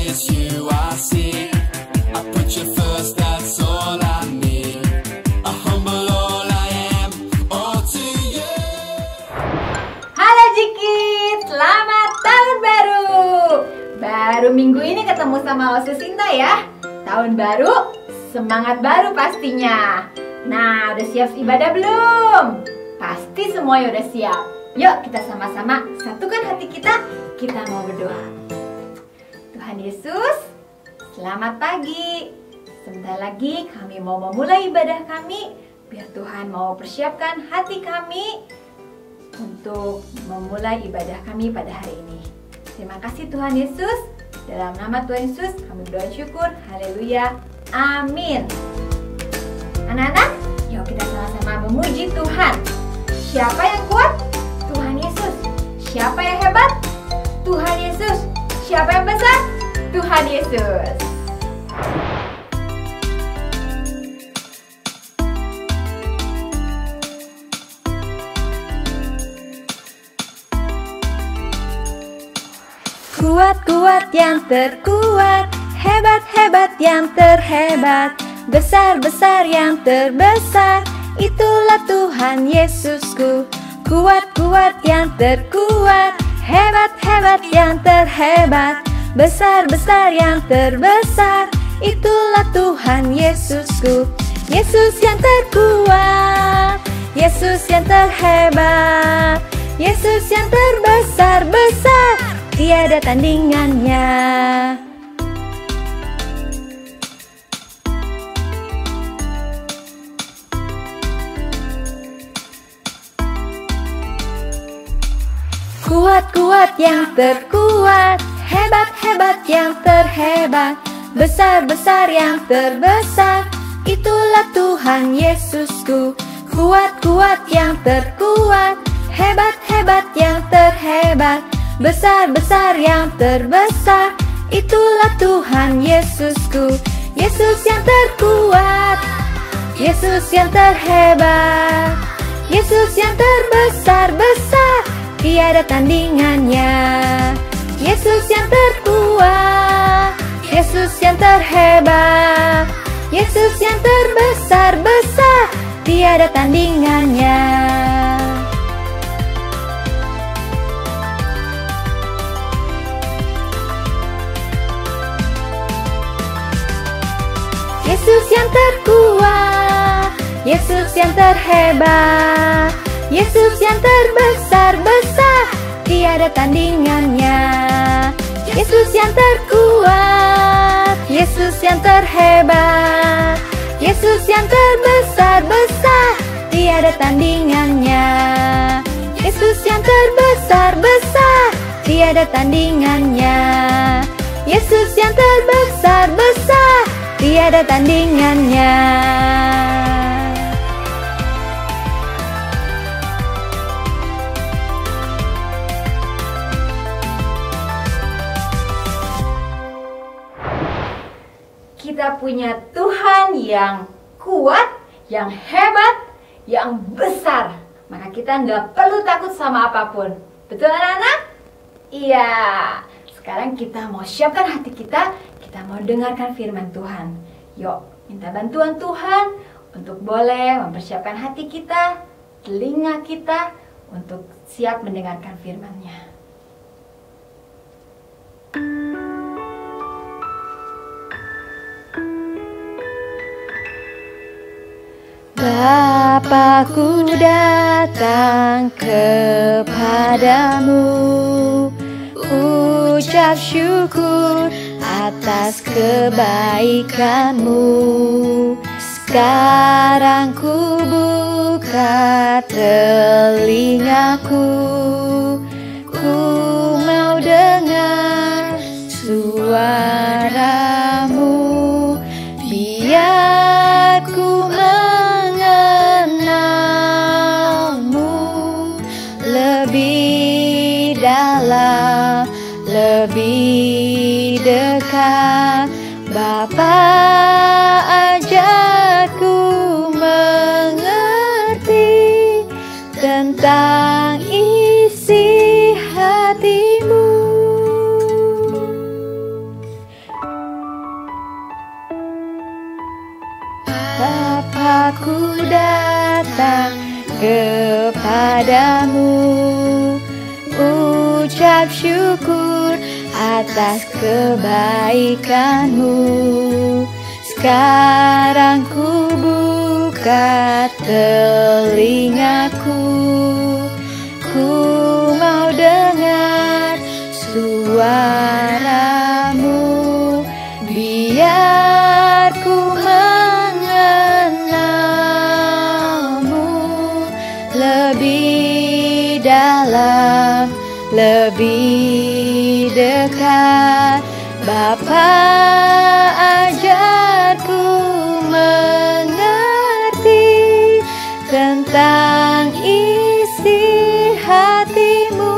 it's you I see. I put you first, that's all I need. A humble all I am, all to you. Halo Jikit, selamat tahun baru. Baru minggu ini ketemu sama Osis Sinta ya. Tahun baru, semangat baru pastinya. Nah, udah siap ibadah belum? Pasti semuanya udah siap. Yuk kita sama-sama satukan hati kita mau berdoa. Tuhan Yesus, selamat pagi. Sebentar lagi kami mau memulai ibadah kami. Biar Tuhan mau persiapkan hati kami untuk memulai ibadah kami pada hari ini. Terima kasih Tuhan Yesus. Dalam nama Tuhan Yesus kami berdoa syukur. Haleluya. Amin. Anak-anak, yuk kita sama-sama memuji Tuhan. Siapa yang kuat? Tuhan Yesus. Siapa yang hebat? Tuhan Yesus. Siapa yang besar? Tuhan Yesus. Kuat-kuat yang terkuat, hebat-hebat yang terhebat, besar-besar yang terbesar, itulah Tuhan Yesusku. Kuat-kuat yang terkuat, hebat-hebat yang terhebat, besar-besar yang terbesar, itulah Tuhan Yesusku. Yesus yang terkuat, Yesus yang terhebat, Yesus yang terbesar-besar, tiada tandingannya. Kuat-kuat yang terkuat, hebat-hebat yang terhebat, besar-besar yang terbesar, itulah Tuhan Yesusku. Kuat-kuat yang terkuat, hebat-hebat yang terhebat, besar-besar yang terbesar, itulah Tuhan Yesusku. Yesus yang terkuat, Yesus yang terhebat, Yesus yang terbesar-besar, tiada tandingannya. Yesus yang terkuat, Yesus yang terhebat, Yesus yang terbesar-besar, tiada tandingannya. Yesus yang terkuat, Yesus yang terhebat, Yesus yang terbesar-besar, tiada tandingannya. Yesus yang terkuat, Yesus yang terhebat, Yesus yang terbesar-besar, tiada tandingannya. Yesus yang terbesar-besar, tiada tandingannya. Yesus yang terbesar-besar, tiada tandingannya. Kita punya Tuhan yang kuat, yang hebat, yang besar. Maka kita nggak perlu takut sama apapun. Betul anak-anak? Iya. Sekarang kita mau siapkan hati kita mau dengarkan firman Tuhan. Yuk, minta bantuan Tuhan untuk boleh mempersiapkan hati kita, telinga kita untuk siap mendengarkan firman-Nya. Bapa-Ku datang kepadamu, ucap syukur atas kebaikan-Mu. Sekarang ku buka telingaku, ku mau dengar suara-Mu, biar ku mengenal-Mu lebih dalam, lebih dekat. Bapa, ajarku mengerti tentang isi hati-Mu. aku datang kepadamu, ucap syukur atas kebaikanmu. Sekarang ku buka telingaku, ku mau dengar suaramu, biar ku mengenalmu lebih dalam, lebih dekat. Bapa, ajarku mengerti tentang isi hatimu.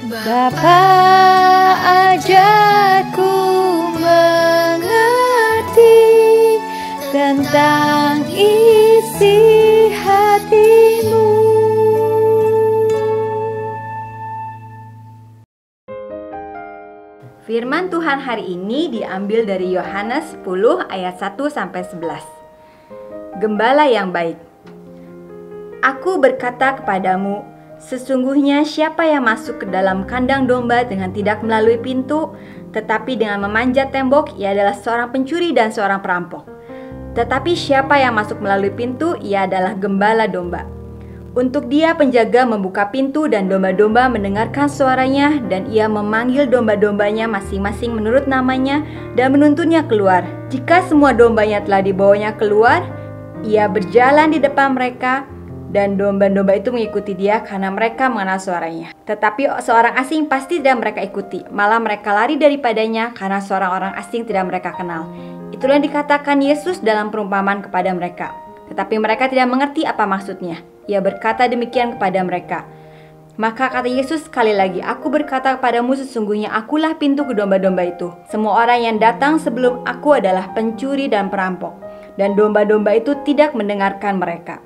Bapa, ajarku mengerti tentang isi hatimu. Firman Tuhan hari ini diambil dari Yohanes 10 ayat 1-11. Gembala yang baik. Aku berkata kepadamu, sesungguhnya siapa yang masuk ke dalam kandang domba dengan tidak melalui pintu, tetapi dengan memanjat tembok, ia adalah seorang pencuri dan seorang perampok. Tetapi siapa yang masuk melalui pintu, ia adalah gembala domba. Untuk dia penjaga membuka pintu dan domba-domba mendengarkan suaranya, dan ia memanggil domba-dombanya masing-masing menurut namanya dan menuntunnya keluar. Jika semua dombanya telah dibawanya keluar, ia berjalan di depan mereka, dan domba-domba itu mengikuti dia karena mereka mengenal suaranya. Tetapi seorang asing pasti tidak mereka ikuti, malah mereka lari daripadanya karena seorang orang asing tidak mereka kenal. Itulah yang dikatakan Yesus dalam perumpamaan kepada mereka. Tetapi mereka tidak mengerti apa maksudnya. Ia berkata demikian kepada mereka. Maka kata Yesus sekali lagi, aku berkata kepadamu, sesungguhnya akulah pintu ke domba-domba itu. Semua orang yang datang sebelum aku adalah pencuri dan perampok, dan domba-domba itu tidak mendengarkan mereka.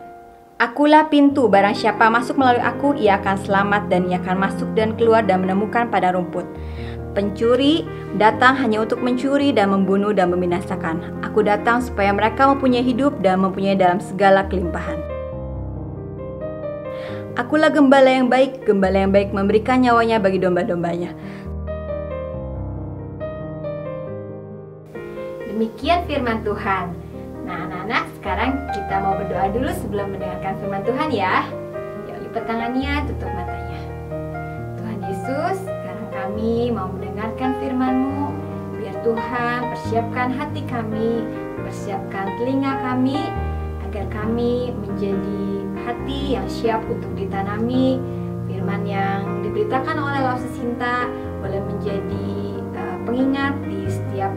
Akulah pintu, barang siapa masuk melalui aku, ia akan selamat dan ia akan masuk dan keluar dan menemukan padang rumput. Pencuri datang hanya untuk mencuri dan membunuh dan membinasakan. Aku datang supaya mereka mempunyai hidup dan mempunyai dalam segala kelimpahan. Akulah gembala yang baik memberikan nyawanya bagi domba-dombanya. Demikian firman Tuhan. Nah anak-anak, sekarang kita mau berdoa dulu sebelum mendengarkan firman Tuhan ya. Yuk lipat tangannya, tutup matanya. Tuhan Yesus, sekarang kami mau mendengarkan firman-Mu. Biar Tuhan persiapkan hati kami, persiapkan telinga kami, agar kami menjadi hati yang siap untuk ditanami. Firman yang diberitakan oleh Laus Sinta boleh menjadi pengingat di setiap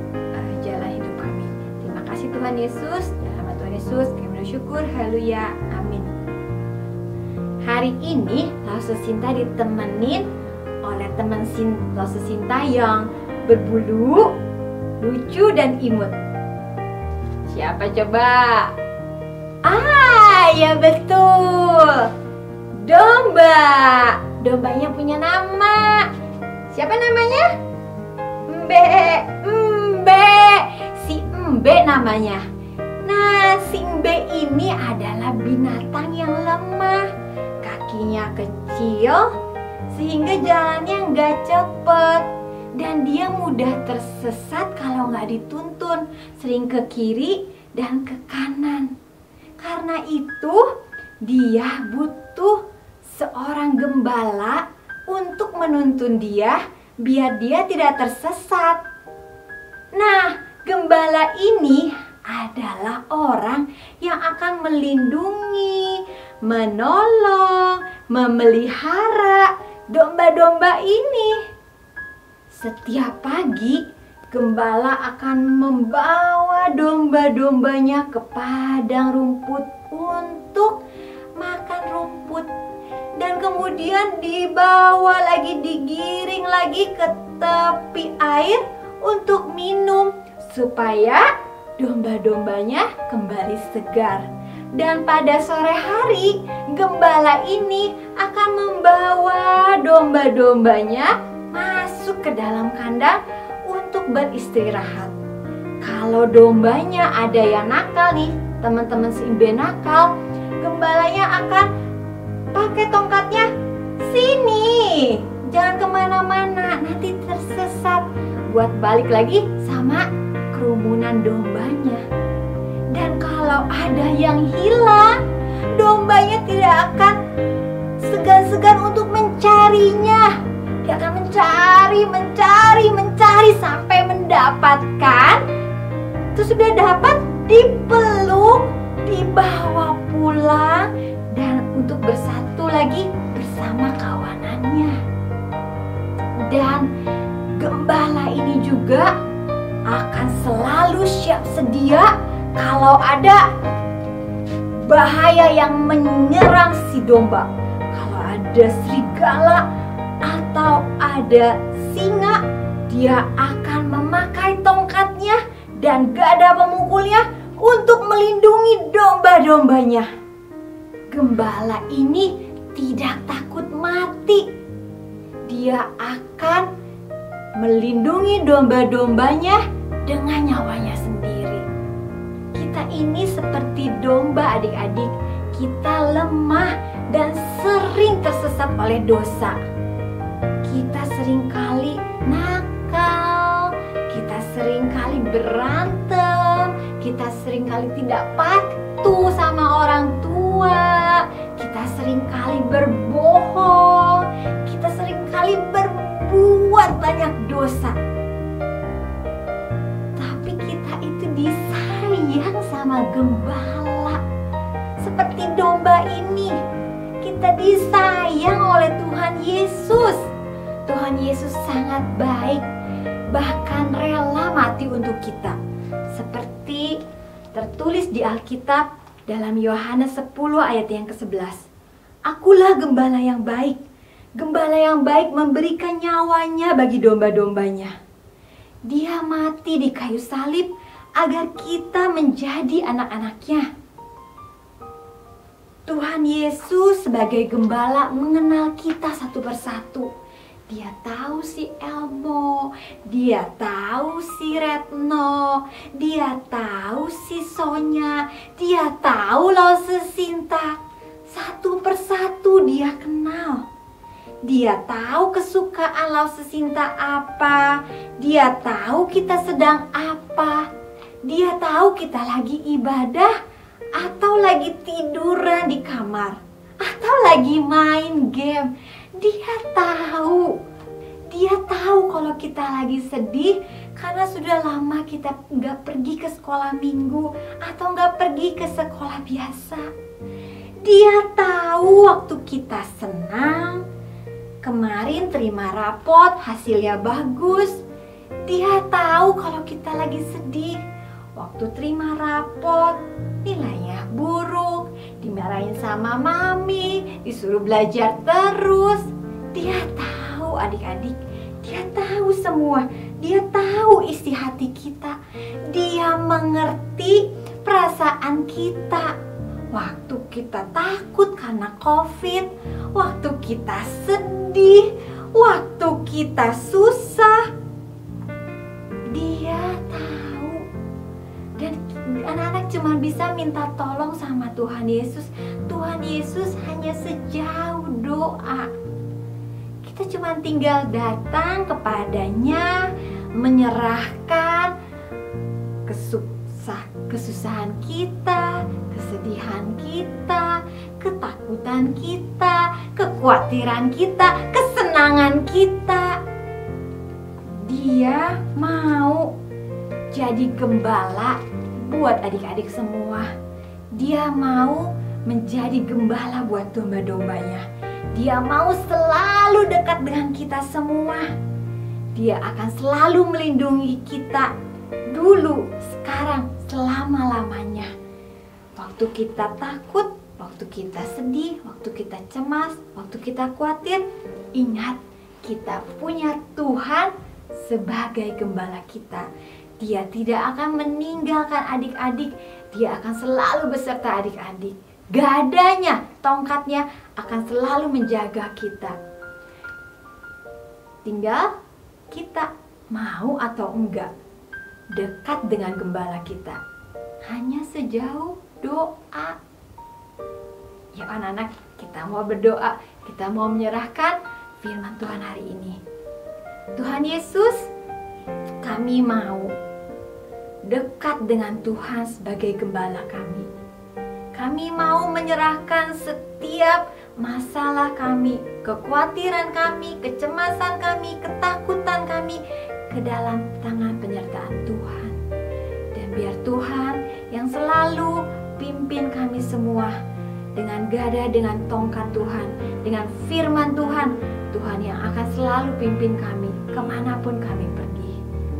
jalan hidup kami. Terima kasih Tuhan Yesus. Dalam nama Tuhan Yesus kami bersyukur. Haleluya. Amin. Hari ini Laus Sinta ditemenin oleh teman Laus Sinta yang berbulu, lucu dan imut. Siapa coba? Ya betul, domba. Dombanya punya nama. Siapa namanya? Mbe. Si Mbe namanya. Nah, si Mbe ini adalah binatang yang lemah. Kakinya kecil sehingga jalannya nggak cepet, dan dia mudah tersesat kalau nggak dituntun, sering ke kiri dan ke kanan. Karena itu, dia butuh seorang gembala untuk menuntun dia biar dia tidak tersesat. Nah, gembala ini adalah orang yang akan melindungi, menolong, memelihara domba-domba ini. Setiap pagi, gembala akan membawa domba-dombanya ke padang rumput untuk makan rumput. Dan kemudian dibawa lagi, digiring lagi ke tepi air untuk minum, supaya domba-dombanya kembali segar. Dan pada sore hari, gembala ini akan membawa domba-dombanya masuk ke dalam kandang untuk beristirahat. Kalau dombanya ada yang nakal nih, teman-teman Simbe nakal, gembalanya akan pakai tongkatnya, sini, jangan kemana-mana, nanti tersesat, buat balik lagi sama kerumunan dombanya. Dan kalau ada yang hilang, dombanya tidak akan segan-segan untuk mencarinya. Dia akan mencari sampai mendapatkan. Terus sudah dapat, dipeluk, dibawa pulang, dan untuk bersatu lagi bersama kawanannya. Dan gembala ini juga akan selalu siap sedia kalau ada bahaya yang menyerang si domba. Kalau ada serigala atau ada singa, dia akan memakai tongkatnya dan gada pemukulnya untuk melindungi domba-dombanya. Gembala ini tidak takut mati. Dia akan melindungi domba-dombanya dengan nyawanya sendiri. Kita ini seperti domba, adik-adik. Kita lemah dan sering tersesat oleh dosa. Kita seringkali nakal, kita seringkali berantem, kita seringkali tidak patuh sama orang tua, kita seringkali berbohong, kita seringkali berbuat banyak dosa. Tapi kita itu disayang sama gembala. Seperti domba ini, kita disayang oleh Tuhan Yesus. Tuhan Yesus sangat baik, bahkan rela mati untuk kita. Seperti tertulis di Alkitab dalam Yohanes 10 ayat yang ke-11. Akulah gembala yang baik. Gembala yang baik memberikan nyawanya bagi domba-dombanya. Dia mati di kayu salib agar kita menjadi anak-anaknya. Tuhan Yesus sebagai gembala mengenal kita satu persatu. Dia tahu si Elmo, dia tahu si Retno, dia tahu si Sonya, dia tahu Lause Sinta. Satu persatu dia kenal. Dia tahu kesukaan Lause Sinta apa, dia tahu kita sedang apa, dia tahu kita lagi ibadah atau lagi tiduran di kamar, atau lagi main game. Dia tahu kalau kita lagi sedih karena sudah lama kita nggak pergi ke sekolah minggu atau nggak pergi ke sekolah biasa. Dia tahu waktu kita senang, kemarin terima rapot hasilnya bagus. Dia tahu kalau kita lagi sedih, waktu terima rapot nilainya buruk, dimarahin sama mami, disuruh belajar terus. Dia tahu adik-adik, dia tahu semua. Dia tahu isi hati kita. Dia mengerti perasaan kita. Waktu kita takut karena COVID, waktu kita sedih, waktu kita susah, dia tahu. Dan anak-anak cuma bisa minta tolong sama Tuhan Yesus. Tuhan Yesus hanya sejauh doa. Kita cuma tinggal datang kepadanya, menyerahkan kesusahan kita, kesedihan kita, ketakutan kita, kekhawatiran kita, kesenangan kita. Dia mau jadi gembala buat adik-adik semua. Dia mau menjadi gembala buat domba-dombanya. Dia mau selalu dekat dengan kita semua. Dia akan selalu melindungi kita dulu, sekarang, selama-lamanya. Waktu kita takut, waktu kita sedih, waktu kita cemas, waktu kita khawatir, ingat kita punya Tuhan sebagai gembala kita. Dia tidak akan meninggalkan adik-adik. Dia akan selalu beserta adik-adik. Gadanya, tongkatnya akan selalu menjaga kita. Tinggal kita mau atau enggak. dekat dengan gembala kita. Hanya sejauh doa. Ya anak-anak, kita mau berdoa, kita mau menyerahkan firman Tuhan hari ini. Tuhan Yesus, kami mau dekat dengan Tuhan sebagai gembala kami. Kami mau menyerahkan setiap masalah kami, kekhawatiran kami, kecemasan kami, ketakutan kami ke dalam tangan penyertaan Tuhan. Dan biar Tuhan yang selalu pimpin kami semua dengan gada, dengan tongkat Tuhan, dengan firman Tuhan, Tuhan yang akan selalu pimpin kami kemanapun kami pergi.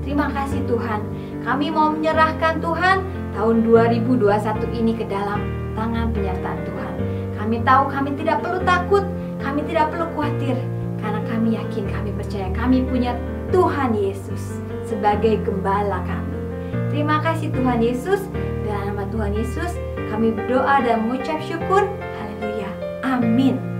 Terima kasih Tuhan, kami mau menyerahkan Tuhan tahun 2021 ini ke dalam tangan penyertaan Tuhan. Kami tahu kami tidak perlu takut, kami tidak perlu khawatir, karena kami yakin, kami percaya kami punya Tuhan Yesus sebagai gembala kami. Terima kasih Tuhan Yesus, dalam nama Tuhan Yesus kami berdoa dan mengucap syukur. Haleluya. Amin.